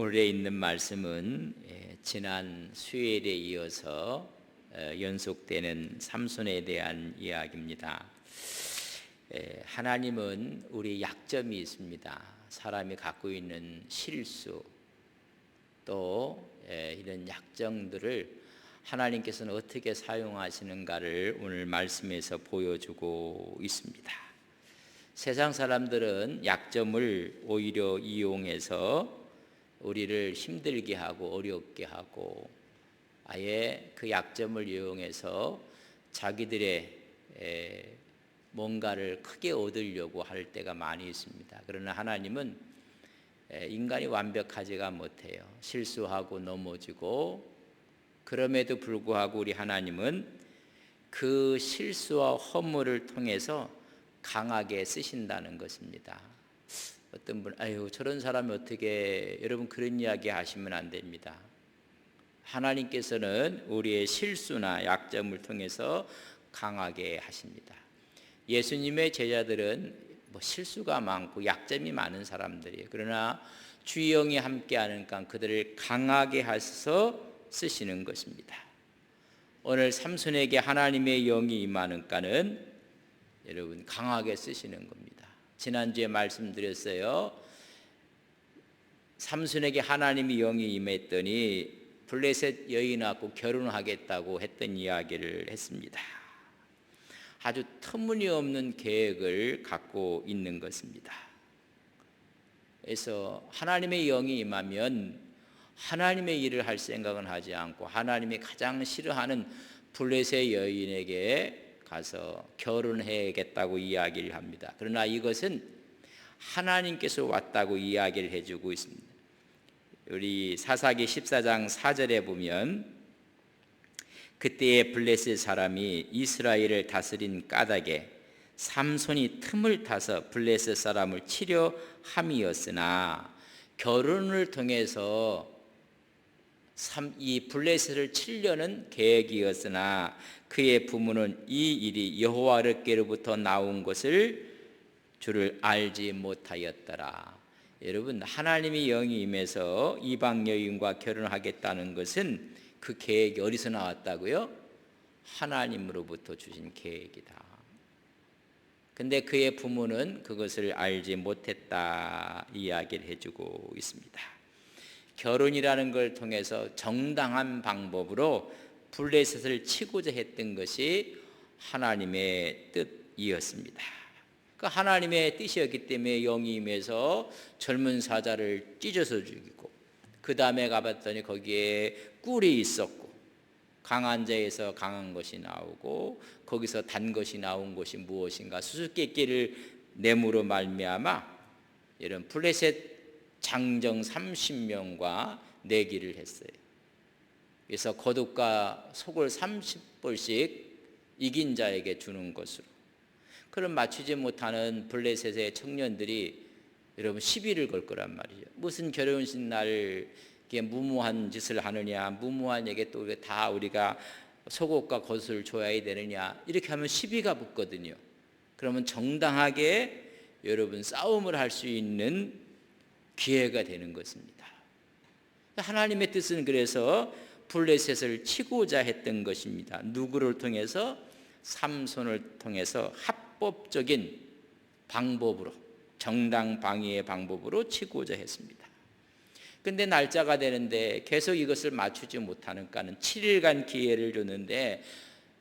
오늘에 있는 말씀은 지난 수요일에 이어서 연속되는 삼손에 대한 이야기입니다. 하나님은 우리 약점이 있습니다. 사람이 갖고 있는 실수 또 이런 약점들을 하나님께서는 어떻게 사용하시는가를 오늘 말씀에서 보여주고 있습니다. 세상 사람들은 약점을 오히려 이용해서 우리를 힘들게 하고 어렵게 하고 아예 그 약점을 이용해서 자기들의 뭔가를 크게 얻으려고 할 때가 많이 있습니다. 그러나 하나님은 인간이 완벽하지가 못해요. 실수하고 넘어지고, 그럼에도 불구하고 우리 하나님은 그 실수와 허물을 통해서 강하게 쓰신다는 것입니다. 어떤 분, 아유 저런 사람이 어떻게, 여러분 그런 이야기 하시면 안 됩니다. 하나님께서는 우리의 실수나 약점을 통해서 강하게 하십니다. 예수님의 제자들은 실수가 많고 약점이 많은 사람들이에요. 그러나 주의 영이 함께하니까 그들을 강하게 하셔서 쓰시는 것입니다. 오늘 삼손에게 하나님의 영이 임하니까는 여러분 강하게 쓰시는 겁니다. 지난주에 말씀드렸어요. 삼손에게 하나님의 영이 임했더니 블레셋 여인 갖고 결혼하겠다고 했던 이야기를 했습니다. 아주 터무니없는 계획을 갖고 있는 것입니다. 그래서 하나님의 영이 임하면 하나님의 일을 할 생각은 하지 않고 하나님이 가장 싫어하는 블레셋 여인에게 가서 결혼해야겠다고 이야기를 합니다. 그러나 이것은 하나님께서 왔다고 이야기를 해주고 있습니다. 우리 사사기 14장 4절에 보면 그때의 블레셋 사람이 이스라엘을 다스린 까닭에 삼손이 틈을 타서 블레셋 사람을 치려 함이었으나, 결혼을 통해서 이 블레셋을 치려는 계획이었으나 그의 부모는 이 일이 여호와께로부터 나온 것을 주를 알지 못하였더라. 여러분, 하나님의 영이 임해서 이방 여인과 결혼하겠다는 것은 그 계획이 어디서 나왔다고요? 하나님으로부터 주신 계획이다. 근데 그의 부모는 그것을 알지 못했다 이야기를 해주고 있습니다. 결혼이라는 걸 통해서 정당한 방법으로 블레셋을 치고자 했던 것이 하나님의 뜻이었습니다. 그 하나님의 뜻이었기 때문에 영이 임해서 젊은 사자를 찢어서 죽이고, 그 다음에 가봤더니 거기에 꿀이 있었고 강한 자에서 강한 것이 나오고 거기서 단 것이 나온 것이 무엇인가, 수수께끼를 내므로 말미암아 이런 블레셋 장정 30명과 내기를 했어요. 그래서 겉옷과 속을 30벌씩 이긴 자에게 주는 것으로, 그럼 맞추지 못하는 블레셋의 청년들이 여러분 시비를 걸 거란 말이죠. 무슨 결혼식 날 무모한 짓을 하느냐, 무모한 얘기 또 다 우리가 속옷과 겉옷을 줘야 되느냐, 이렇게 하면 시비가 붙거든요. 그러면 정당하게 여러분 싸움을 할 수 있는 기회가 되는 것입니다. 하나님의 뜻은 그래서 블레셋을 치고자 했던 것입니다. 누구를 통해서? 삼손을 통해서 합법적인 방법으로, 정당 방위의 방법으로 치고자 했습니다. 근데 날짜가 되는데 계속 이것을 맞추지 못하니까는 7일간 기회를 줬는데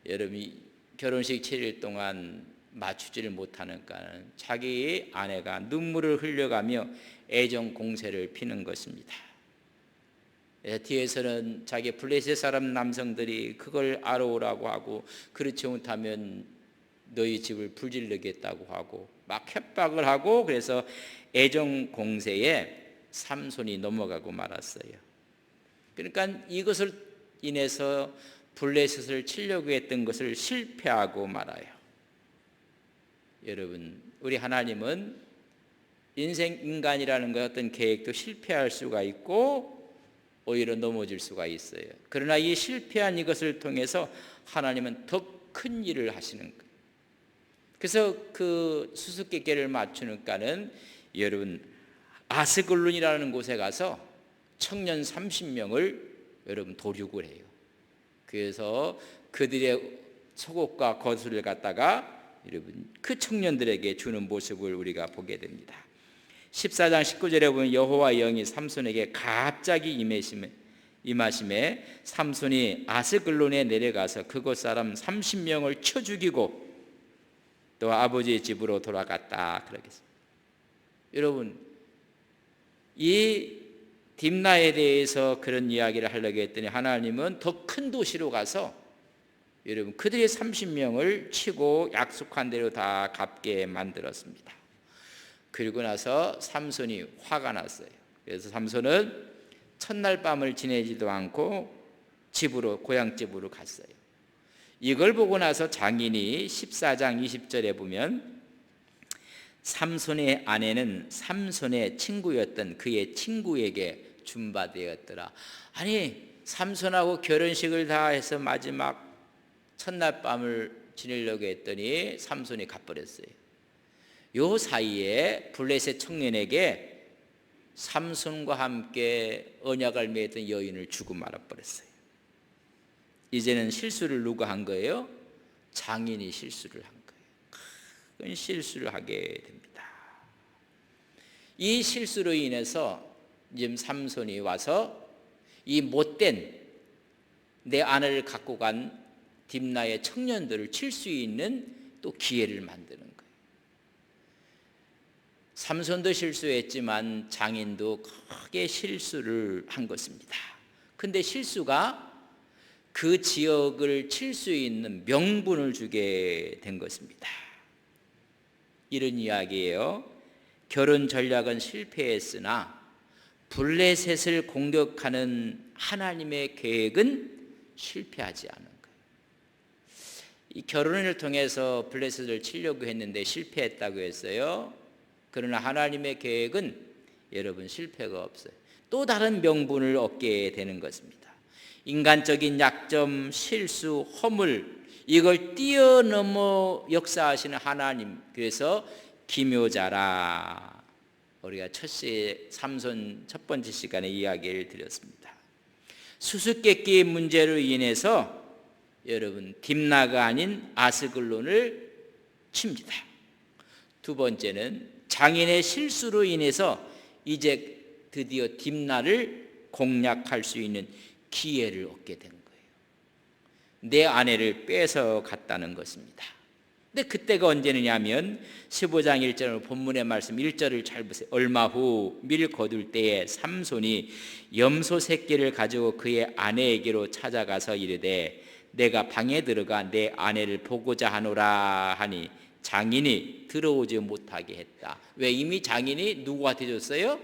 여러분이 결혼식 7일 동안 맞추지를 못하니까는 자기 아내가 눈물을 흘려가며 애정 공세를 피는 것입니다. 뒤에서는 자기 블레셋 사람 남성들이 그걸 알아오라고 하고, 그렇지 못하면 너희 집을 불질르겠다고 하고 막 협박을 하고, 그래서 애정 공세에 삼손이 넘어가고 말았어요. 그러니까 이것을 인해서 블레셋을 치려고 했던 것을 실패하고 말아요. 여러분, 우리 하나님은 인간이라는 것 어떤 계획도 실패할 수가 있고 오히려 넘어질 수가 있어요. 그러나 이 실패한 이것을 통해서 하나님은 더 큰 일을 하시는 거예요. 그래서 그 수수께끼를 맞추니까는 여러분 아스글론이라는 곳에 가서 청년 30명을 여러분 도륙을 해요. 그래서 그들의 속옷과 겉을 갖다가 여러분 그 청년들에게 주는 모습을 우리가 보게 됩니다. 14장 19절에 보면 여호와의 영이 삼손에게 갑자기 임하심에 삼손이 아스글론에 내려가서 그곳 사람 30명을 쳐 죽이고 또 아버지의 집으로 돌아갔다 그러겠습니다. 여러분, 이 딥나에 대해서 그런 이야기를 하려고 했더니 하나님은 더 큰 도시로 가서 여러분 그들의 30명을 치고 약속한 대로 다 갚게 만들었습니다. 그리고 나서 삼손이 화가 났어요. 그래서 삼손은 첫날 밤을 지내지도 않고 고향집으로 갔어요. 이걸 보고 나서 장인이 14장 20절에 보면 삼손의 아내는 삼손의 친구였던 그의 친구에게 준바되었더라. 아니, 삼손하고 결혼식을 다 해서 마지막 첫날 밤을 지내려고 했더니 삼손이 가버렸어요. 요 사이에 블레셋 청년에게 삼손과 함께 언약을 맺었던 여인을 주고 말아버렸어요. 이제는 실수를 누가 한 거예요? 장인이 실수를 한 거예요. 큰 실수를 하게 됩니다. 이 실수로 인해서 지금 삼손이 와서 이 못된 내 아내를 갖고 간 딥나의 청년들을 칠 수 있는 또 기회를 만드는 거예요. 삼손도 실수했지만 장인도 크게 실수를 한 것입니다. 근데 실수가 그 지역을 칠 수 있는 명분을 주게 된 것입니다. 이런 이야기예요. 결혼 전략은 실패했으나 블레셋을 공격하는 하나님의 계획은 실패하지 않은 거예요. 이 결혼을 통해서 블레셋을 치려고 했는데 실패했다고 했어요. 그러나 하나님의 계획은 여러분 실패가 없어요. 또 다른 명분을 얻게 되는 것입니다. 인간적인 약점, 실수, 허물 이걸 뛰어넘어 역사하시는 하나님. 그래서 기묘자라 우리가 삼손 첫 번째 시간에 이야기를 드렸습니다. 수수께끼의 문제로 인해서 여러분 딥나가 아닌 아스글론을 칩니다. 두 번째는 장인의 실수로 인해서 이제 드디어 딥나를 공략할 수 있는 기회를 얻게 된 거예요. 내 아내를 뺏어 갔다는 것입니다. 근데 그때가 언제느냐면 15장 1절 본문의 말씀 1절을 잘 보세요. 얼마 후 밀 거둘 때에 삼손이 염소 새끼를 가지고 그의 아내에게로 찾아가서 이르되 내가 방에 들어가 내 아내를 보고자 하노라 하니 장인이 들어오지 못하게 했다. 왜? 이미 장인이 누구한테 줬어요?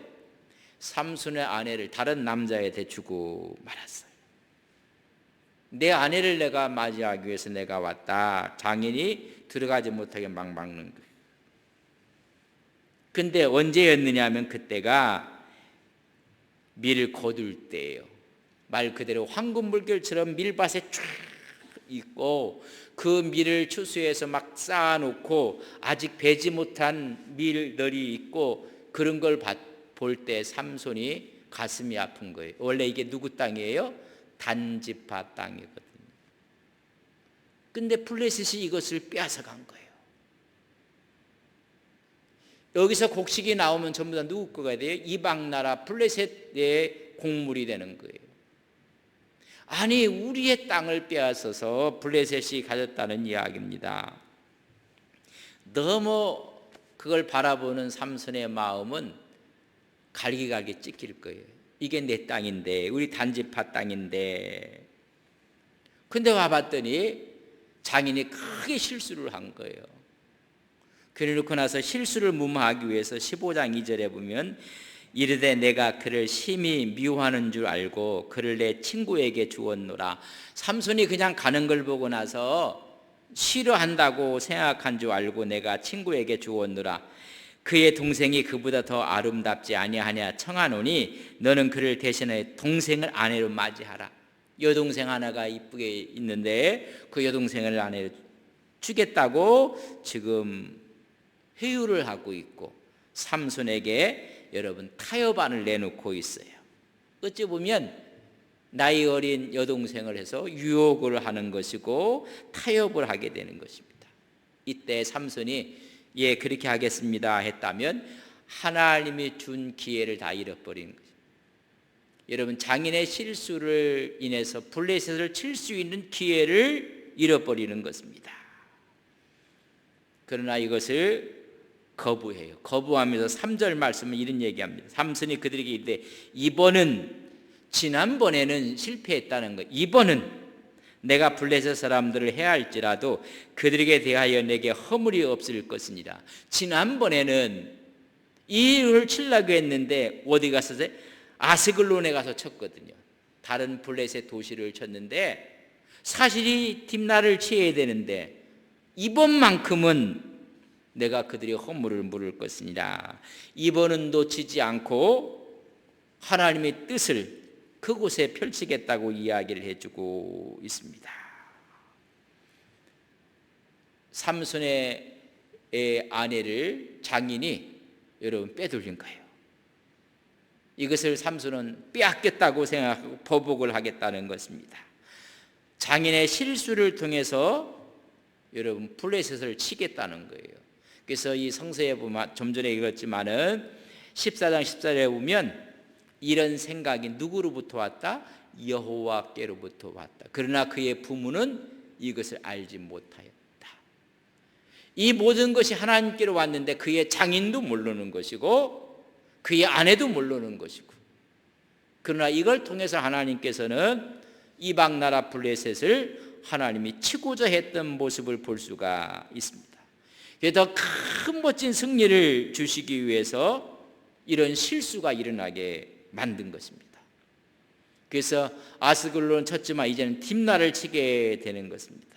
삼손의 아내를 다른 남자에게 주고 말았어요. 내 아내를 내가 맞이하기 위해서 내가 왔다. 장인이 들어가지 못하게 막 막는 거예요. 근데 언제였느냐 하면 그때가 밀 거둘 때예요. 말 그대로 황금물결처럼 밀밭에 쫙 있고 그 밀을 추수해서 막 쌓아놓고 아직 베지 못한 밀들이 있고 그런 걸 볼 때 삼손이 가슴이 아픈 거예요. 원래 이게 누구 땅이에요? 단지파 땅이거든요. 근데 블레셋이 이것을 빼앗아간 거예요. 여기서 곡식이 나오면 전부 다 누구 거가 돼요? 이방 나라 블레셋의 곡물이 되는 거예요. 아니, 우리의 땅을 빼앗아서 블레셋이 가졌다는 이야기입니다. 너무 그걸 바라보는 삼손의 마음은 갈기갈기 찢길 거예요. 이게 내 땅인데, 우리 단지파 땅인데. 근데 와봤더니 장인이 크게 실수를 한 거예요. 그래놓고 나서 실수를 무마하기 위해서 15장 2절에 보면 이르되 내가 그를 심히 미워하는 줄 알고 그를 내 친구에게 주었노라. 삼손이 그냥 가는 걸 보고 나서 싫어한다고 생각한 줄 알고 내가 친구에게 주었노라. 그의 동생이 그보다 더 아름답지 아니하냐 청하노니 너는 그를 대신해 동생을 아내로 맞이하라. 여동생 하나가 이쁘게 있는데 그 여동생을 아내로 주겠다고 지금 회유를 하고 있고 삼손에게 여러분 타협안을 내놓고 있어요. 어찌 보면 나이 어린 여동생을 해서 유혹을 하는 것이고 타협을 하게 되는 것입니다. 이때 삼손이 예 그렇게 하겠습니다 했다면 하나님이 준 기회를 다 잃어버린 거죠. 여러분 장인의 실수를 인해서 블레셋을 칠 수 있는 기회를 잃어버리는 것입니다. 그러나 이것을 거부해요. 거부하면서 3절 말씀은 이런 얘기합니다. 삼손이 그들에게 이르되 이번은 지난번에는 실패했다는 것, 이번은 내가 블레셋 사람들을 해할지라도 그들에게 대하여 내게 허물이 없을 것이니라. 지난번에는 이 일을 치려고 했는데 어디 가서 아스글론에 가서 쳤거든요. 다른 블레셋 도시를 쳤는데 사실이 딥나를 치어야 되는데 이번만큼은 내가 그들의 허물을 물을 것이니라. 이번은 놓치지 않고 하나님의 뜻을 그곳에 펼치겠다고 이야기를 해주고 있습니다. 삼손의 아내를 장인이 여러분 빼돌린 거예요. 이것을 삼손은 빼앗겼다고 생각하고 보복을 하겠다는 것입니다. 장인의 실수를 통해서 여러분 블레셋을 치겠다는 거예요. 그래서 이 성서에 보면 좀 전에 읽었지만은 14장 14절에 보면 이런 생각이 누구로부터 왔다? 여호와께로부터 왔다. 그러나 그의 부모는 이것을 알지 못하였다. 이 모든 것이 하나님께로 왔는데 그의 장인도 모르는 것이고 그의 아내도 모르는 것이고, 그러나 이걸 통해서 하나님께서는 이방 나라 블레셋을 하나님이 치고자 했던 모습을 볼 수가 있습니다. 더 큰 멋진 승리를 주시기 위해서 이런 실수가 일어나게 만든 것입니다. 그래서 아스글론 쳤지만 이제는 딥나를 치게 되는 것입니다.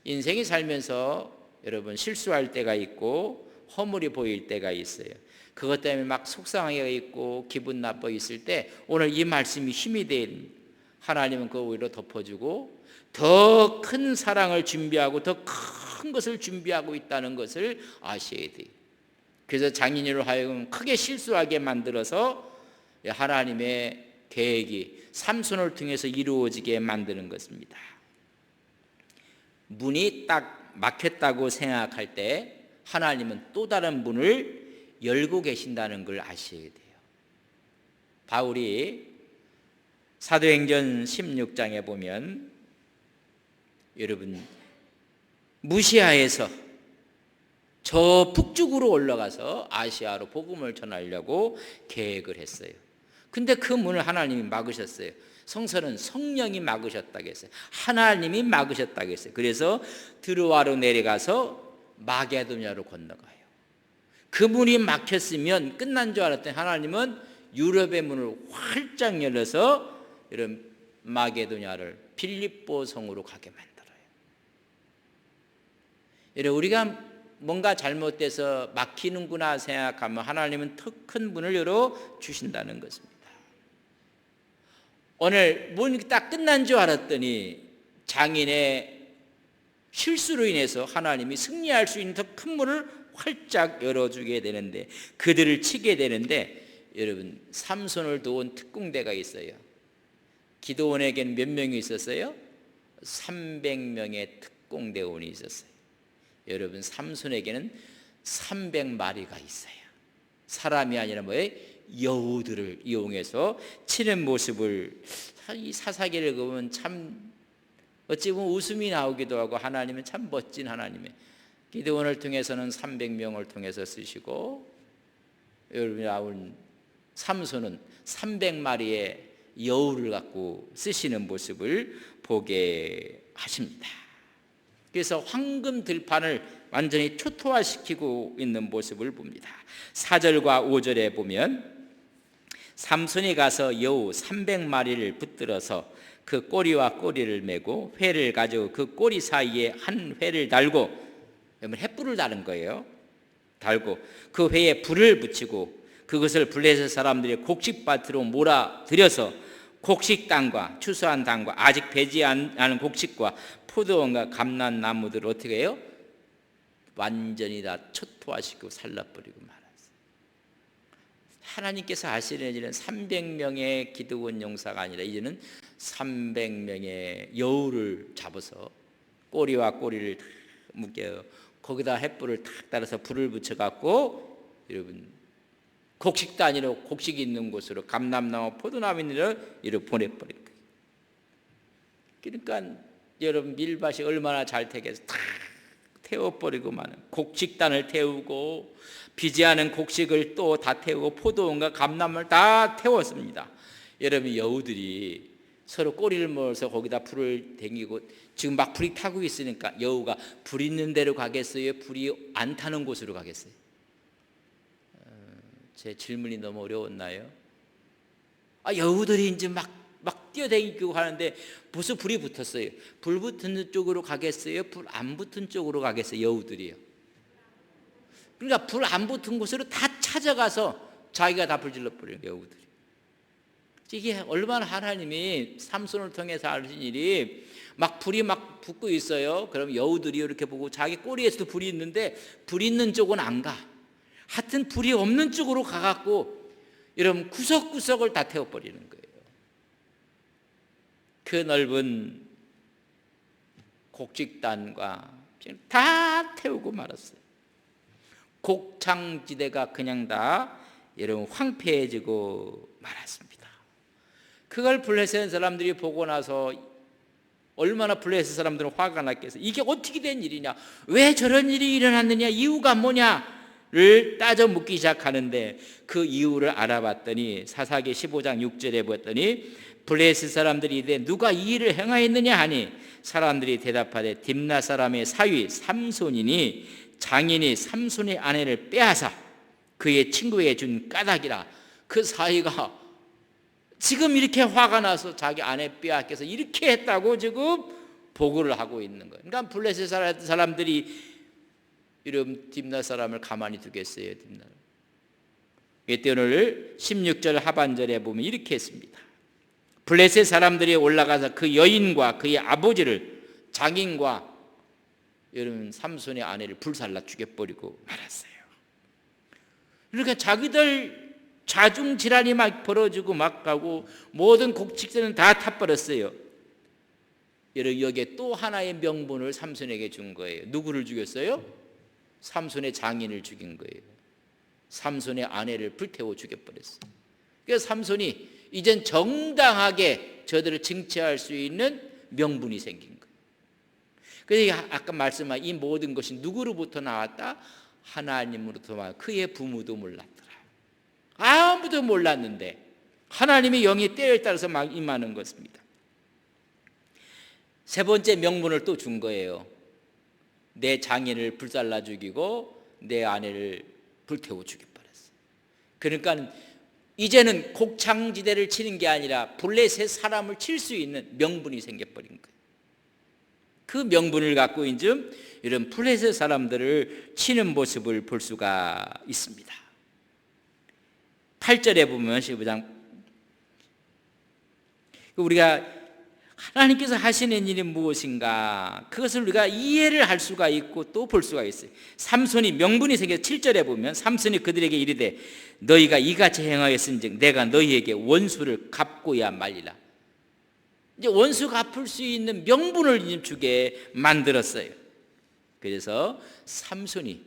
인생이 살면서 여러분 실수할 때가 있고 허물이 보일 때가 있어요. 그것 때문에 막 속상하게 있고 기분 나빠 있을 때 오늘 이 말씀이 힘이 됩니다. 하나님은 그거 오히려 덮어주고 더 큰 사랑을 준비하고 더 큰 것을 준비하고 있다는 것을 아셔야 돼요. 그래서 장인으로 하여금 크게 실수하게 만들어서 하나님의 계획이 삼손을 통해서 이루어지게 만드는 것입니다. 문이 딱 막혔다고 생각할 때 하나님은 또 다른 문을 열고 계신다는 걸 아셔야 돼요. 바울이 사도행전 16장에 보면 여러분 무시아에서 저 북쪽으로 올라가서 아시아로 복음을 전하려고 계획을 했어요. 근데 그 문을 하나님이 막으셨어요. 성서는 성령이 막으셨다고 했어요. 하나님이 막으셨다고 했어요. 그래서 드로아로 내려가서 마게도냐로 건너가요. 그 문이 막혔으면 끝난 줄 알았더니 하나님은 유럽의 문을 활짝 열어서 이런 마게도냐를 빌립보 성으로 가게 만들어요. 여러분 우리가 뭔가 잘못돼서 막히는구나 생각하면 하나님은 더 큰 문을 열어 주신다는 것입니다. 오늘 문이 딱 끝난 줄 알았더니 장인의 실수로 인해서 하나님이 승리할 수 있는 더 큰 문을 활짝 열어주게 되는데 그들을 치게 되는데 여러분 삼손을 도운 특공대가 있어요. 기드온에게는 몇 명이 있었어요? 300명의 특공대원이 있었어요. 여러분 삼손에게는 300마리가 있어요. 사람이 아니라 뭐예요? 여우들을 이용해서 치는 모습을 이 사사기를 보면 참 어찌 보면 웃음이 나오기도 하고 하나님은 참 멋진 하나님이에요. 기드온을 통해서는 300명을 통해서 쓰시고 여러분이 나온 삼손은 300마리의 여우를 갖고 쓰시는 모습을 보게 하십니다. 그래서 황금 들판을 완전히 초토화시키고 있는 모습을 봅니다. 4절과 5절에 보면 삼손이 가서 여우 300마리를 붙들어서 그 꼬리와 꼬리를 메고 회를 가지고 그 꼬리 사이에 한 회를 달고, 횃불을 다는 거예요. 달고 그 회에 불을 붙이고 그것을 블레셋 사람들이 곡식밭으로 몰아들여서 곡식 땅과 추수한 땅과 아직 배지 않은 곡식과 포도원과 감람나무들을 어떻게 해요? 완전히 다 초토화시키고 살라버리고 말았어요. 하나님께서 하시는 일은 300명의 기드온 용사가 아니라 이제는 300명의 여우를 잡아서 꼬리와 꼬리를 묶여요. 거기다 횃불을 탁 달아서 불을 붙여갖고 여러분 곡식 단위로 곡식이 있는 곳으로 감람나무 포도나무 있는 데로 이렇게 보내버린 거예요. 그러니까 여러분 밀밭이 얼마나 잘 되겠어. 탁 태워버리고 많은 곡식단을 태우고 비지 않은 곡식을 또 다 태우고 포도원과 감람을 다 태웠습니다. 여러분 여우들이 서로 꼬리를 모아서 거기다 불을 댕기고 지금 막 불이 타고 있으니까 여우가 불 있는 데로 가겠어요? 불이 안 타는 곳으로 가겠어요? 제 질문이 너무 어려웠나요? 여우들이 이제 막 뛰어다니고 하는데 벌써 불이 붙었어요. 불 붙은 쪽으로 가겠어요? 불 안 붙은 쪽으로 가겠어요? 여우들이요. 그러니까 불 안 붙은 곳으로 다 찾아가서 자기가 다 불질러 버려요. 여우들이. 이게 얼마나 하나님이 삼손을 통해서 하신 일이 막 불이 막 붙고 있어요. 그럼 여우들이 이렇게 보고 자기 꼬리에서도 불이 있는데 불 있는 쪽은 안 가. 하여튼 불이 없는 쪽으로 가갖고 여러분 구석구석을 다 태워버리는 거예요. 그 넓은 곡식단과 다 태우고 말았어요. 곡창지대가 그냥 다 여러분 황폐해지고 말았습니다. 그걸 블레셋 사람들이 보고 나서 얼마나 블레셋 사람들은 화가 났겠어요. 이게 어떻게 된 일이냐, 왜 저런 일이 일어났느냐, 이유가 뭐냐를 따져 묻기 시작하는데 그 이유를 알아봤더니 사사기 15장 6절에 보았더니 블레셋 사람들이 이르되 누가 이 일을 행하였느냐 하니 사람들이 대답하되 딥나 사람의 사위 삼손이니 장인이 삼손의 아내를 빼앗아 그의 친구에게 준 까닭이라. 그 사위가 지금 이렇게 화가 나서 자기 아내 빼앗겨서 이렇게 했다고 지금 보고를 하고 있는 거예요. 그러니까 블레셋 사람들이 이런 딥나 사람을 가만히 두겠어요? 딥나. 이때 오늘 16절 하반절에 보면 이렇게 했습니다. 블레셋 사람들이 올라가서 그 여인과 그의 아버지를 장인과 여러분 삼손의 아내를 불살라 죽여버리고 말았어요. 그러니까 자기들 자중질환이 막 벌어지고 막 가고 모든 곡식들은 다 타버렸어요. 여러분 여기에 또 하나의 명분을 삼손에게 준 거예요. 누구를 죽였어요? 삼손의 장인을 죽인 거예요. 삼손의 아내를 불태워 죽여버렸어요. 그래서 삼손이 이젠 정당하게 저들을 징치할 수 있는 명분이 생긴 거예요. 그래서 아까 말씀한 이 모든 것이 누구로부터 나왔다? 하나님으로부터 나왔다. 그의 부모도 몰랐더라. 아무도 몰랐는데 하나님의 영이 때에 따라서 막 임하는 것입니다. 세 번째 명분을 또 준 거예요. 내 장인을 불살라 죽이고 내 아내를 불태워 죽여버렸어. 그러니까 이제는 곡창지대를 치는 게 아니라 블레셋 사람을 칠 수 있는 명분이 생겨버린 거예요. 그 명분을 갖고 이제 이런 블레셋 사람들을 치는 모습을 볼 수가 있습니다. 8절에 보면 15장 우리가 하나님께서 하시는 일이 무엇인가 그것을 우리가 이해를 할 수가 있고 또 볼 수가 있어요. 삼손이 명분이 생겨서 7절에 보면 삼손이 그들에게 이르되 너희가 이같이 행하였은즉 내가 너희에게 원수를 갚고야 말리라. 이제 원수 갚을 수 있는 명분을 주게 만들었어요. 그래서 삼손이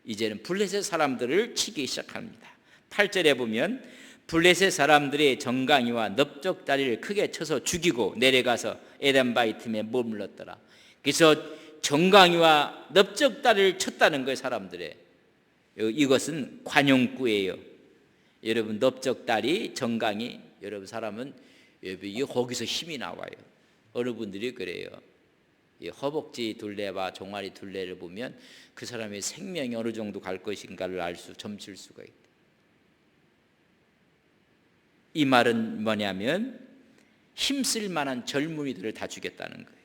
이제는 블레셋 사람들을 치기 시작합니다. 8절에 보면 블레셋 사람들의 정강이와 넓적다리를 크게 쳐서 죽이고 내려가서 에덴바위 틈에 머물렀더라. 그래서 정강이와 넓적다리를 쳤다는 거예요. 사람들의 이것은 관용구예요. 여러분 넓적다리 정강이 여러분 사람은 거기서 힘이 나와요. 어느 분들이 그래요. 허벅지 둘레와 종아리 둘레를 보면 그 사람의 생명이 어느 정도 갈 것인가를 점칠 수가 있다. 이 말은 뭐냐면 힘쓸 만한 젊은이들을 다 죽였다는 거예요.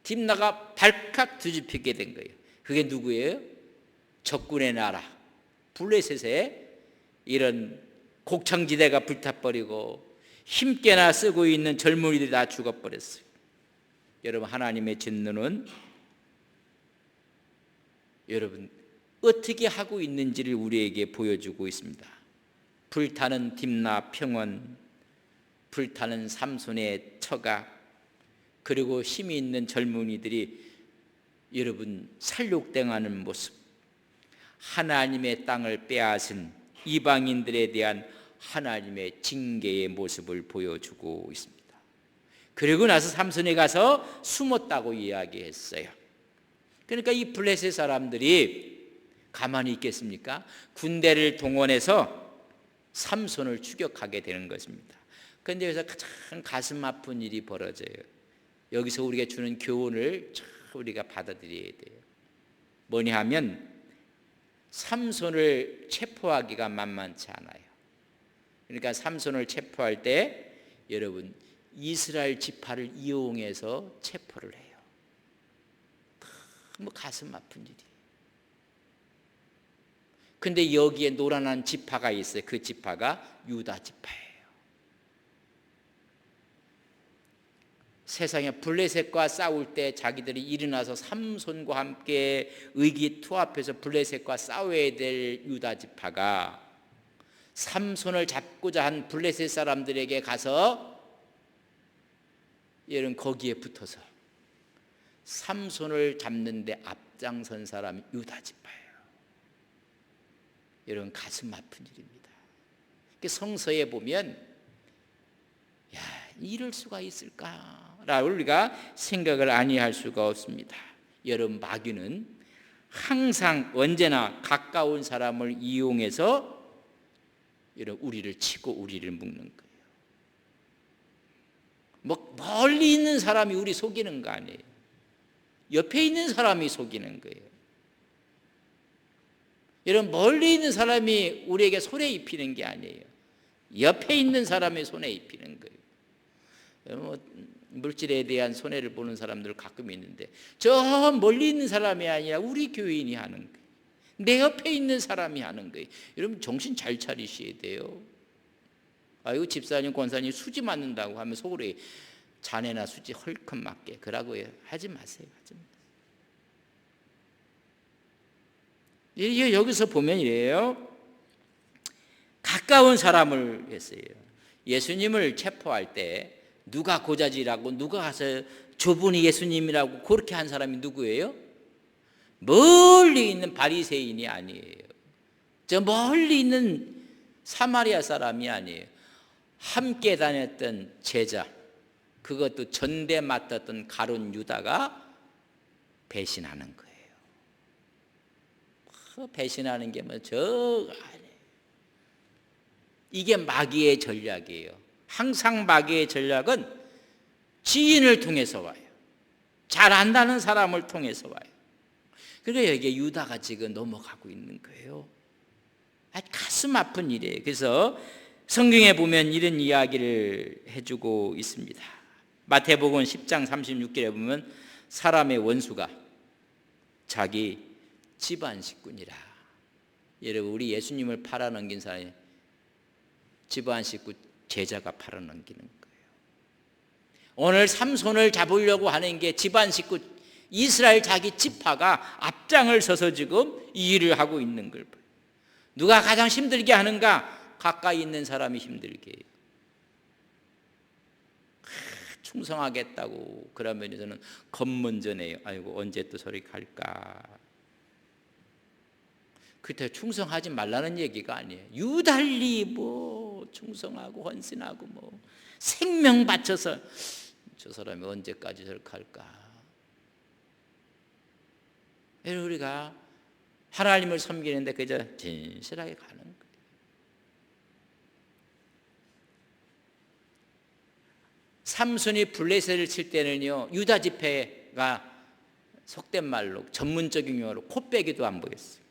딥나가 발칵 뒤집히게 된 거예요. 그게 누구예요? 적군의 나라 블레셋에 이런 곡창지대가 불타버리고 힘께나 쓰고 있는 젊은이들이 다 죽어버렸어요. 여러분 하나님의 진노는 여러분 어떻게 하고 있는지를 우리에게 보여주고 있습니다. 불타는 딥나 평원, 불타는 삼손의 처가, 그리고 힘이 있는 젊은이들이 여러분 살육당하는 모습, 하나님의 땅을 빼앗은 이방인들에 대한 하나님의 징계의 모습을 보여주고 있습니다. 그리고 나서 삼손에 가서 숨었다고 이야기했어요. 그러니까 이 블레셋 사람들이 가만히 있겠습니까? 군대를 동원해서 삼손을 추격하게 되는 것입니다. 그런데 여기서 가장 가슴 아픈 일이 벌어져요. 여기서 우리가 주는 교훈을 우리가 받아들여야 돼요. 뭐냐 하면 삼손을 체포하기가 만만치 않아요. 그러니까 삼손을 체포할 때 여러분 이스라엘 지파를 이용해서 체포를 해요. 너무 가슴 아픈 일이에요. 근데 여기에 노란한 지파가 있어요. 그 지파가 유다 지파예요. 세상에 블레셋과 싸울 때 자기들이 일어나서 삼손과 함께 의기투합해서 블레셋과 싸워야 될 유다 지파가 삼손을 잡고자 한 블레셋 사람들에게 가서 여러분 거기에 붙어서 삼손을 잡는 데 앞장선 사람이 유다 지파예요. 여러분 가슴 아픈 일입니다. 성서에 보면 야, 이럴 수가 있을까라고 우리가 생각을 아니할 수가 없습니다. 여러분 마귀는 항상 언제나 가까운 사람을 이용해서 여러분 우리를 치고 우리를 묶는 거예요. 뭐 멀리 있는 사람이 우리 속이는 거 아니에요. 옆에 있는 사람이 속이는 거예요. 여러분 멀리 있는 사람이 우리에게 손에 입히는 게 아니에요. 옆에 있는 사람이 손에 입히는 거예요. 뭐 물질에 대한 손해를 보는 사람들 가끔 있는데 저 멀리 있는 사람이 아니라 우리 교인이 하는 거예요. 내 옆에 있는 사람이 하는 거예요. 여러분 정신 잘 차리셔야 돼요. 아이고 집사님 권사님 수지 맞는다고 하면 속으로 자네나 수지 헐컥 맞게 그러고 하지 마세요. 하지 마세요. 여기서 보면 이래요. 가까운 사람을 했어요. 예수님을 체포할 때 누가 고자질하고 누가 가서 저분이 예수님이라고 그렇게 한 사람이 누구예요? 멀리 있는 바리새인이 아니에요. 저 멀리 있는 사마리아 사람이 아니에요. 함께 다녔던 제자, 그것도 전대 맡았던 가룟 유다가 배신하는 거예요. 배신하는 게 뭐 저 아니에요. 이게 마귀의 전략이에요. 항상 마귀의 전략은 지인을 통해서 와요. 잘 안다는 사람을 통해서 와요. 그러니까 여기에 유다가 지금 넘어가고 있는 거예요. 아주 가슴 아픈 일이에요. 그래서 성경에 보면 이런 이야기를 해주고 있습니다. 마태복음 10장 36절에 보면 사람의 원수가 자기 집안 식구니라. 여러분 우리 예수님을 팔아넘긴 사람이 집안 식구 제자가 팔아넘기는 거예요. 오늘 삼손을 잡으려고 하는 게 집안 식구 이스라엘 자기 지파가 앞장을 서서 지금 이 일을 하고 있는 걸 봐요. 누가 가장 힘들게 하는가? 가까이 있는 사람이 힘들게 해요. 충성하겠다고 그러면 저는 겁문전해요. 아이고 언제 또 저리 갈까? 그때 충성하지 말라는 얘기가 아니에요. 유달리 뭐 충성하고 헌신하고 뭐 생명 바쳐서 저 사람이 언제까지 저렇게 할까? 우리가 하나님을 섬기는데 그저 진실하게 가는 거예요. 삼손이 블레셋을 칠 때는요, 유다 지파가 속된 말로 전문적인 용어로 코빼기도 안 보였어요.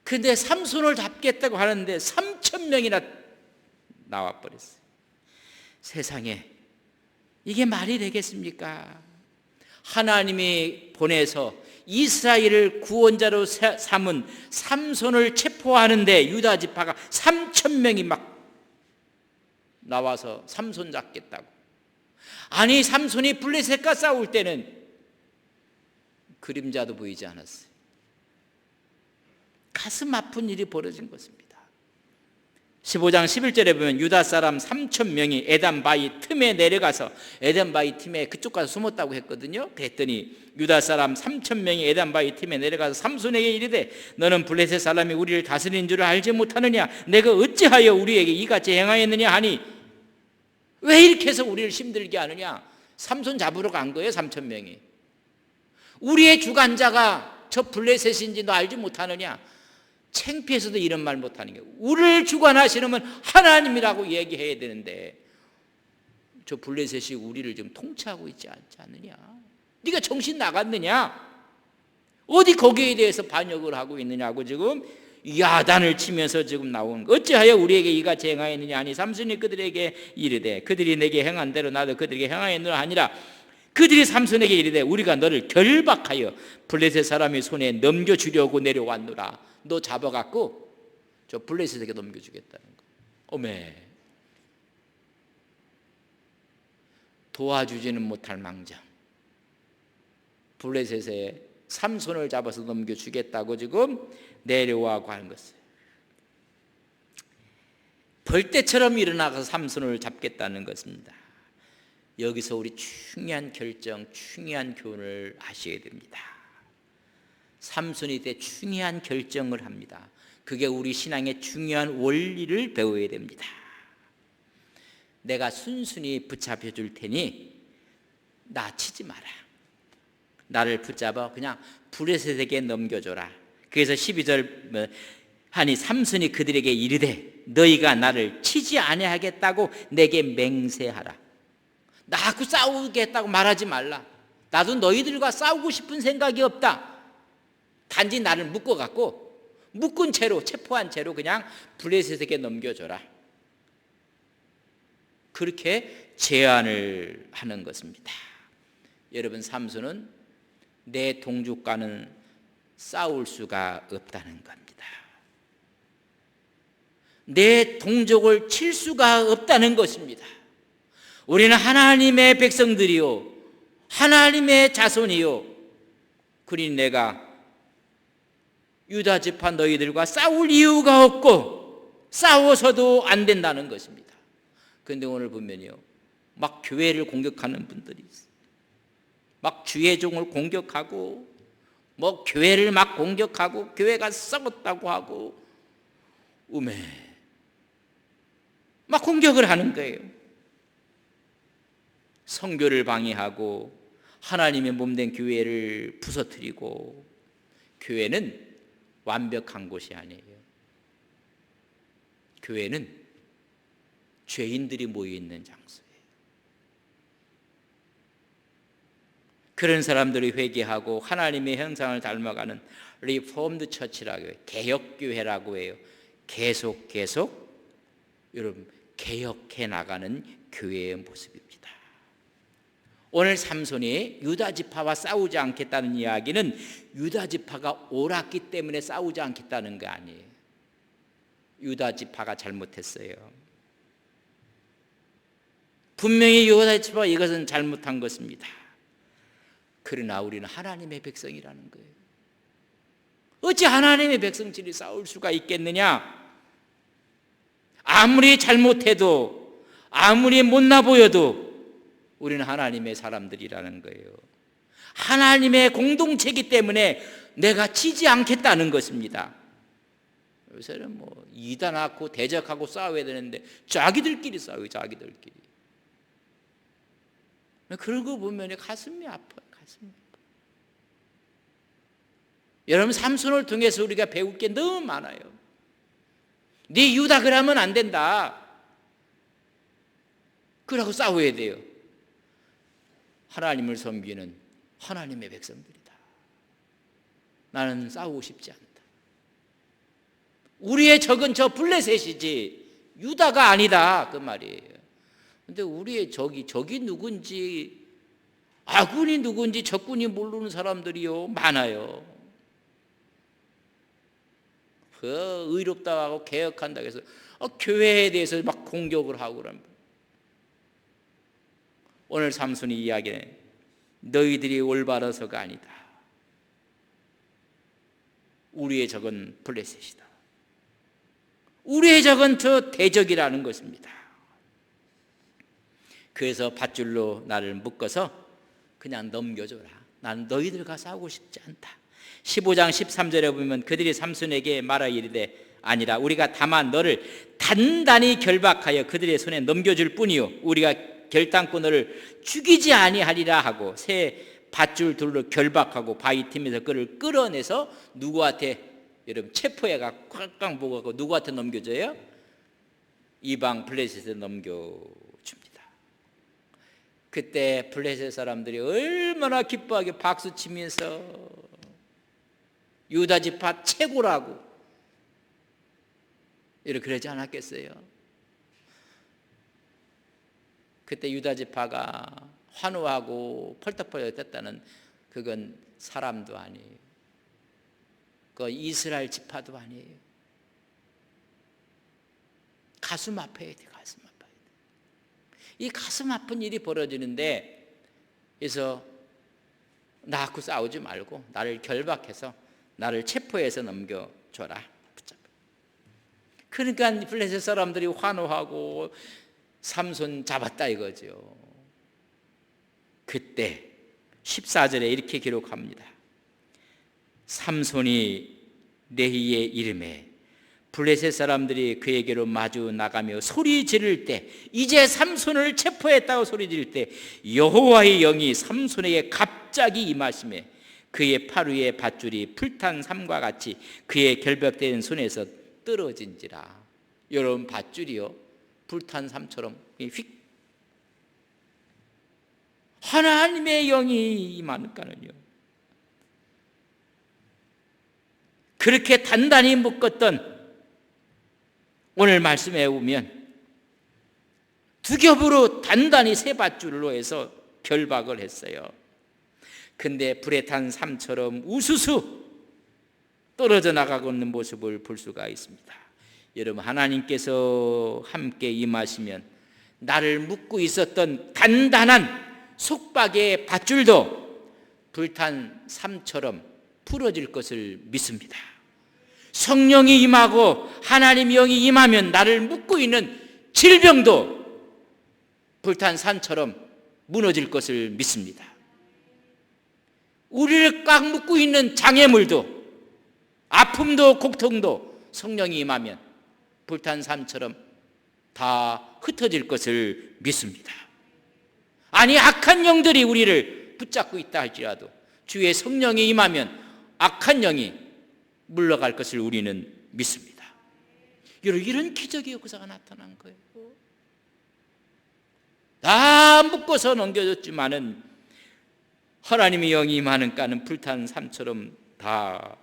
근데 삼손을 잡겠다고 하는데 3,000명이나 나와버렸어요. 세상에 이게 말이 되겠습니까? 하나님이 보내서 이스라엘을 구원자로 삼은 삼손을 체포하는데 유다 지파가 3,000명이 막 나와서 삼손 잡겠다고. 아니 삼손이 블레셋과 싸울 때는 그림자도 보이지 않았어요. 가슴 아픈 일이 벌어진 것입니다. 15장 11절에 보면 유다 사람 3,000명이 에단 바위 틈에 내려가서, 에단 바위 틈에 그쪽 가서 숨었다고 했거든요. 그랬더니 유다 사람 3,000명이 에단 바위 틈에 내려가서 삼손에게 이르되 너는 블레셋 사람이 우리를 다스리는 줄을 알지 못하느냐? 내가 어찌하여 우리에게 이같이 행하였느냐 하니, 왜 이렇게 해서 우리를 힘들게 하느냐? 삼손 잡으러 간 거예요. 3,000명이. 우리의 주관자가 저 블레셋인지 너 알지 못하느냐? 창피해서도 이런 말 못하는 게, 우리를 주관하시는 분 하나님이라고 얘기해야 되는데 저 블레셋이 우리를 좀 통치하고 있지 않지 않느냐? 네가 정신 나갔느냐? 어디 거기에 대해서 반역을 하고 있느냐고 지금 야단을 치면서 지금 나오는 거. 어찌하여 우리에게 이같이 행하였느냐 하니 삼손이 그들에게 이르되 그들이 내게 행한 대로 나도 그들에게 행하였느라 하니라. 그들이 삼손에게 이르되 우리가 너를 결박하여 블레셋 사람의 손에 넘겨주려고 내려왔노라. 너 잡아갖고 저 블레셋에게 넘겨주겠다는 거. 어메, 도와주지는 못할 망정 블레셋에 삼손을 잡아서 넘겨주겠다고 지금 내려와고 하는 것이에요. 벌떼처럼 일어나서 삼손을 잡겠다는 것입니다. 여기서 우리 중요한 결정, 중요한 교훈을 하셔야 됩니다. 삼손이 때 중요한 결정을 합니다. 그게 우리 신앙의 중요한 원리를 배워야 됩니다. 내가 순순히 붙잡혀 줄 테니 나 치지 마라. 나를 붙잡아 그냥 블레셋에게 넘겨줘라. 그래서 12절 하니 삼손이 그들에게 이르되 너희가 나를 치지 아니하겠다고 내게 맹세하라. 나하고 싸우겠다고 말하지 말라. 나도 너희들과 싸우고 싶은 생각이 없다. 단지 나를 묶어갖고 묶은 채로, 체포한 채로 그냥 블레셋에게 넘겨줘라. 그렇게 제안을 하는 것입니다. 여러분, 삼손은 내 동족과는 싸울 수가 없다는 겁니다. 내 동족을 칠 수가 없다는 것입니다. 우리는 하나님의 백성들이요, 하나님의 자손이요, 그러니 내가 유다 지파 너희들과 싸울 이유가 없고 싸워서도 안 된다는 것입니다. 그런데 오늘 보면요, 막 교회를 공격하는 분들이 있어요. 막 주의 종을 공격하고 뭐 교회를 막 공격하고 교회가 썩었다고 하고 막 공격을 하는 거예요. 선교를 방해하고 하나님의 몸된 교회를 부서뜨리고. 교회는 완벽한 곳이 아니에요. 교회는 죄인들이 모여있는 장소예요. 그런 사람들이 회개하고 하나님의 형상을 닮아가는 리폼드 처치라고 해요. 개혁교회라고 해요. 계속 여러분 개혁해 나가는 교회의 모습입니다. 오늘 삼손이 유다 지파와 싸우지 않겠다는 이야기는 유다 지파가 옳았기 때문에 싸우지 않겠다는 거 아니에요. 유다 지파가 잘못했어요. 분명히 유다 지파가 이것은 잘못한 것입니다. 그러나 우리는 하나님의 백성이라는 거예요. 어찌 하나님의 백성끼리 싸울 수가 있겠느냐? 아무리 잘못해도, 아무리 못나 보여도 우리는 하나님의 사람들이라는 거예요. 하나님의 공동체이기 때문에 내가 치지 않겠다는 것입니다. 요새는 뭐 이단하고 대적하고 싸워야 되는데 자기들끼리 싸워요. 자기들끼리. 그런 거 보면 가슴이 아파요. 가슴이 아파요. 여러분, 삼손을 통해서 우리가 배울 게 너무 많아요. 네 유다 그러면 안 된다. 그러고 싸워야 돼요. 하나님을 섬기는 하나님의 백성들이다. 나는 싸우고 싶지 않다. 우리의 적은 저 블레셋이지 유다가 아니다, 그 말이에요. 근데 우리의 적이 누군지, 아군이 누군지 적군이 모르는 사람들이요 많아요. 의롭다고 하고 개혁한다고 해서 교회에 대해서 막 공격을 하고 그러는 거예요. 오늘 삼손이 이야기는 너희들이 올바라서가 아니다. 우리의 적은 블레셋이다. 우리의 적은 저 대적이라는 것입니다. 그래서 밧줄로 나를 묶어서 그냥 넘겨줘라. 나는 너희들과 싸우고 싶지 않다. 15장 13절에 보면 그들이 삼손에게 말하 이르되 아니라 우리가 다만 너를 단단히 결박하여 그들의 손에 넘겨줄 뿐이요 우리가 결단코 너를 죽이지 아니하리라 하고 새 밧줄 둘로 결박하고 바위 틈에서 그를 끌어내서 누구한테 여러분 체포해가 꽉꽉 보고 누구한테 넘겨줘요? 이방 블레셋에 넘겨줍니다. 그때 블레셋 사람들이 얼마나 기뻐하게 박수치면서 유다 지파 최고라고 이렇게 그러지 않았겠어요? 그때 유다 지파가 환호하고 펄떡펄떡 떴다는 그건 사람도 아니에요. 그 이스라엘 지파도 아니에요. 가슴 아파야 돼. 가슴 아파야 돼. 이 가슴 아픈 일이 벌어지는데 그래서 나하고 싸우지 말고 나를 결박해서 나를 체포해서 넘겨줘라. 그러니까 블레셋 사람들이 환호하고 삼손 잡았다 이거죠. 그때 14절에 이렇게 기록합니다. 삼손이 레히의 이름에 블레셋 사람들이 그에게로 마주 나가며 소리 지를 때 이제 삼손을 체포했다고 소리 지를 때 여호와의 영이 삼손에게 갑자기 임하시매 그의 팔 위에 밧줄이 불탄 삼과 같이 그의 결박된 손에서 떨어진지라. 여러분 밧줄이요 불탄 삼처럼 휙 하나님의 영이 임하니까는요. 그렇게 단단히 묶었던 오늘 말씀에 보면 두 겹으로 단단히 세 밧줄로 해서 결박을 했어요. 근데 불에 탄 삼처럼 우수수 떨어져 나가고 있는 모습을 볼 수가 있습니다. 여러분 하나님께서 함께 임하시면 나를 묶고 있었던 단단한 속박의 밧줄도 불탄 삼처럼 풀어질 것을 믿습니다. 성령이 임하고 하나님의 영이 임하면 나를 묶고 있는 질병도 불탄 산처럼 무너질 것을 믿습니다. 우리를 꽉 묶고 있는 장애물도 아픔도 고통도 성령이 임하면 불탄 산처럼 다 흩어질 것을 믿습니다. 아니 악한 영들이 우리를 붙잡고 있다 할지라도 주의 성령이 임하면 악한 영이 물러갈 것을 우리는 믿습니다. 여러분 이런 기적의 역사가 나타난 거예요. 다 묶어서 넘겨줬지만은 하나님의 영이 임하는가는 불탄 삼처럼 다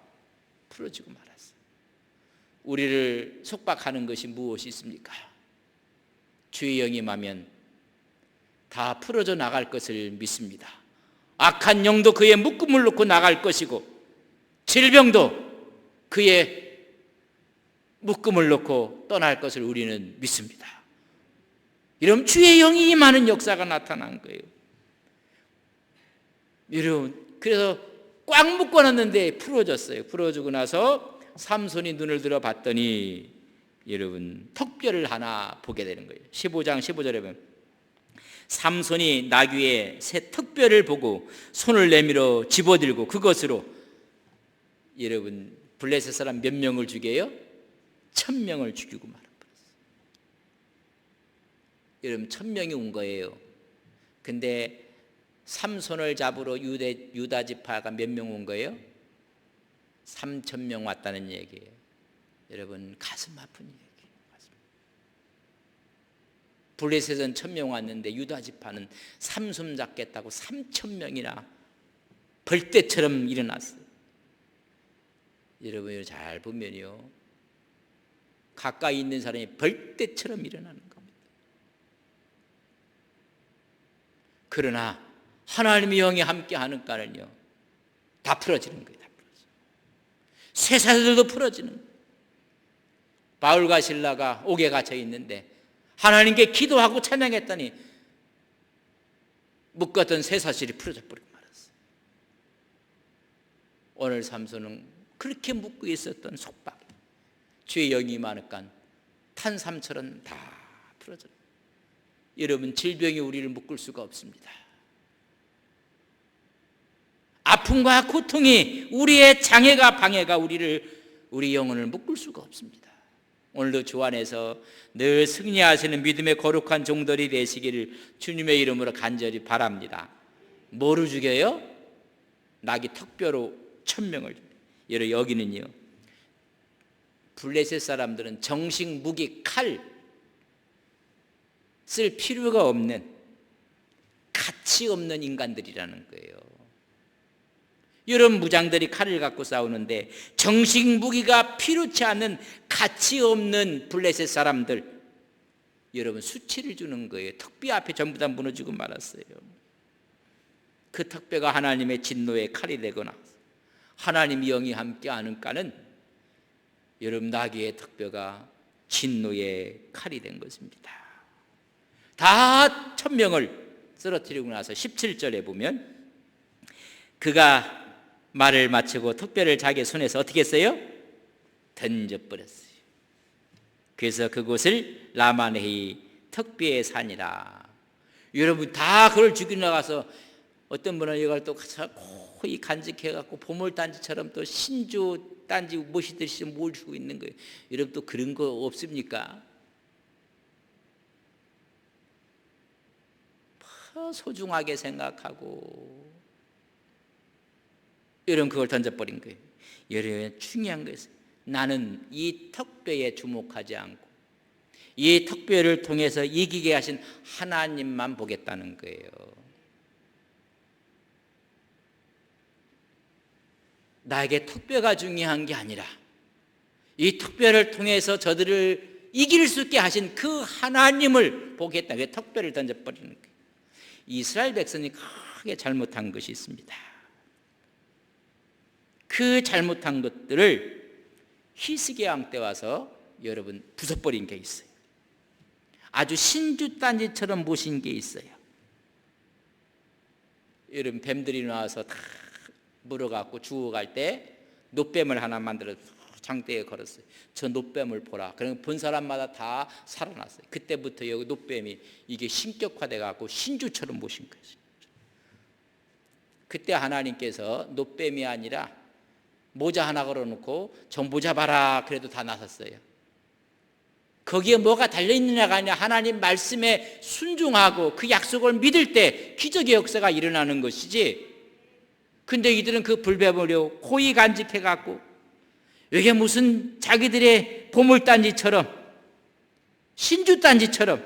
풀어지고 말았어요. 우리를 속박하는 것이 무엇이 있습니까? 주의 영이 임하면 다 풀어져 나갈 것을 믿습니다. 악한 영도 그의 묶음을 놓고 나갈 것이고 질병도 그의 묶음을 놓고 떠날 것을 우리는 믿습니다. 이러면 주의 영이 임하는 역사가 나타난 거예요. 여러분 그래서 꽉 묶어놨는데 풀어졌어요. 풀어주고 나서 삼손이 눈을 들어 봤더니 여러분 턱뼈를 하나 보게 되는 거예요. 15장 15절에 보면 삼손이 나귀의 새 턱뼈를 보고 손을 내밀어 집어들고 그것으로 여러분 블레셋 사람 몇 명을 죽여요? 1000명을 죽이고 말아버렸어요. 여러분 1000명이 온 거예요. 근데 삼손을 잡으러 유다 지파가 몇 명 온 거예요? 3000명 왔다는 얘기예요. 여러분 가슴 아픈 얘기예요. 블레셋은 1000명 왔는데 유다 지파는 삼손 잡겠다고 3000명이나 벌떼처럼 일어났어요. 여러분 잘 보면요 가까이 있는 사람이 벌떼처럼 일어나는 겁니다. 그러나 하나님의 영이 함께 하는가는요 다 풀어지는 거예요. 다 풀어져요. 쇠사슬도 풀어지는 거예요. 바울과 실라가 옥에 갇혀 있는데 하나님께 기도하고 찬양했더니 묶었던 쇠사슬이 풀어져 버리고 말았어요. 오늘 삼손은 그렇게 묶고 있었던 속박, 주의 영이 많으니까 탄삼처럼 다 풀어져. 여러분, 질병이 우리를 묶을 수가 없습니다. 아픔과 고통이, 우리의 장애가, 방해가 우리 영혼을 묶을 수가 없습니다. 오늘도 주 안에서 늘 승리하시는 믿음의 거룩한 종들이 되시기를 주님의 이름으로 간절히 바랍니다. 뭐로 죽여요? 낙이 턱뼈로 천명을 줍니다. 여러분, 여기는요, 블레셋 사람들은 정식 무기, 칼 쓸 필요가 없는, 가치 없는 인간들이라는 거예요. 여러분, 무장들이 칼을 갖고 싸우는데 정식 무기가 필요치 않은 가치 없는 블레셋 사람들, 여러분, 수치를 주는 거예요. 턱뼈 앞에 전부 다 무너지고 말았어요. 그 턱뼈가 하나님의 진노의 칼이 되거나 하나님의 영이 함께 하는가는 여러분, 나귀의 턱뼈가 진노의 칼이 된 것입니다. 다 천명을 쓰러뜨리고 나서 17절에 보면 그가 말을 마치고 턱뼈를 자기 손에서 어떻게 했어요? 던져버렸어요. 그래서 그곳을 라마네히 턱뼈의 산이라. 여러분, 다 그걸 죽이고 나가서 어떤 분은 이걸 또 거의 간직해갖고 보물단지처럼 또 신주단지 모시듯이 모시고 있는 거예요. 여러분, 또 그런 거 없습니까? 소중하게 생각하고 여러분, 그걸 던져버린 거예요. 여러분, 중요한 것은 나는 이 턱뼈에 주목하지 않고 이 턱뼈를 통해서 이기게 하신 하나님만 보겠다는 거예요. 나에게 턱뼈가 중요한 게 아니라 이 턱뼈를 통해서 저들을 이길 수 있게 하신 그 하나님을 보겠다. 왜 턱뼈를 던져버리는 거예요? 이스라엘 백성이 크게 잘못한 것이 있습니다. 그 잘못한 것들을 히스기야 왕 때 와서 여러분 부숴버린 게 있어요. 아주 신주단지처럼 모신 게 있어요. 여러분, 뱀들이 나와서 다 물어갖고 죽어갈 때 노뱀을 하나 만들어서 장대에 걸었어요. 저 노뱀을 보라. 그러면 본 사람마다 다 살아났어요. 그때부터 여기 노뱀이 이게 신격화돼갖고 신주처럼 모신 거예요. 그때 하나님께서 노뱀이 아니라 모자 하나 걸어놓고 저 모자 봐라 그래도 다 나섰어요. 거기에 뭐가 달려있느냐가 아니라 하나님 말씀에 순종하고 그 약속을 믿을 때 기적의 역사가 일어나는 것이지. 근데 이들은 그 불배버려 고이 간직해갖고 이게 무슨 자기들의 보물단지처럼 신주단지처럼.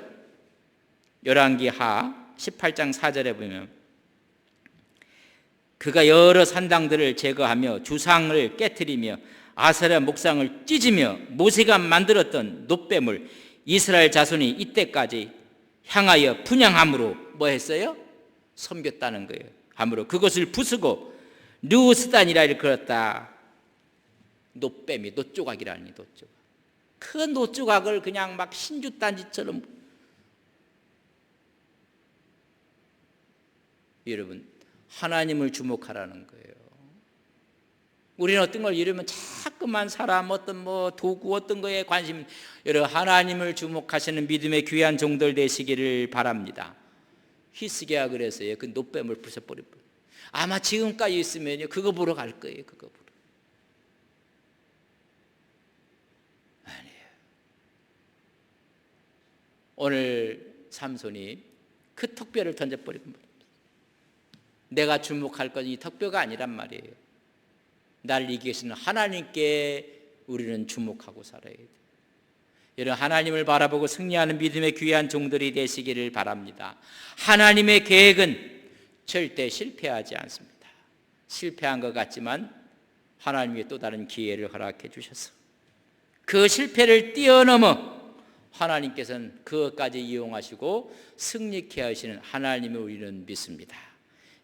열왕기하 18장 4절에 보면 그가 여러 산당들을 제거하며 주상을 깨뜨리며 아세라 목상을 찢으며 모세가 만들었던 노뱀을 이스라엘 자손이 이때까지 향하여 분향함으로 뭐 했어요? 섬겼다는 거예요. 함으로 그것을 부수고 르우스단이라 일컬었다. 노뱀이 노조각이라니. 노조각. 그 노조각을 그냥 막 신주단지처럼. 여러분, 하나님을 주목하라는 거예요. 우리는 어떤 걸 이루면 자꾸만 사람, 어떤 도구, 어떤 거에 관심. 여러분, 하나님을 주목하시는 믿음의 귀한 종들 되시기를 바랍니다. 히스기야 그랬어요. 그 노뱀을 부숴버려. 아마 지금까지 있으면요, 그거 보러 갈 거예요. 그거 보러. 아니에요. 오늘 삼손이 그 턱뼈를 던져버리고 말입니다. 내가 주목할 건 이 턱뼈가 아니란 말이에요. 나를 이기시는 하나님께 우리는 주목하고 살아야 돼요. 여러분, 하나님을 바라보고 승리하는 믿음의 귀한 종들이 되시기를 바랍니다. 하나님의 계획은 절대 실패하지 않습니다. 실패한 것 같지만 하나님의 또 다른 기회를 허락해 주셔서 그 실패를 뛰어넘어 하나님께서는 그것까지 이용하시고 승리케 하시는 하나님을 우리는 믿습니다.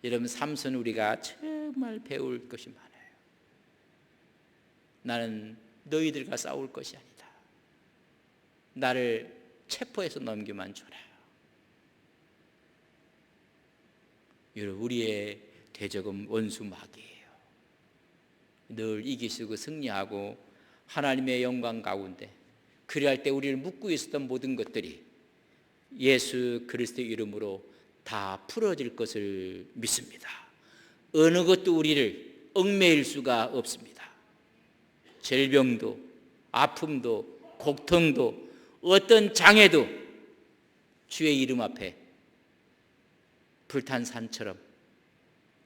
여러분, 삼손 우리가 정말 배울 것이 많아요. 나는 너희들과 싸울 것이 아니다. 나를 체포해서 넘기만 줘라. 여러분, 우리의 대적은 원수 마귀예요. 늘 이기시고 승리하고 하나님의 영광 가운데 그리할 때 우리를 묶고 있었던 모든 것들이 예수 그리스도의 이름으로 다 풀어질 것을 믿습니다. 어느 것도 우리를 얽매일 수가 없습니다. 질병도 아픔도 고통도 어떤 장애도 주의 이름 앞에 불탄 산처럼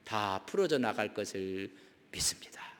다 풀어져 나갈 것을 믿습니다.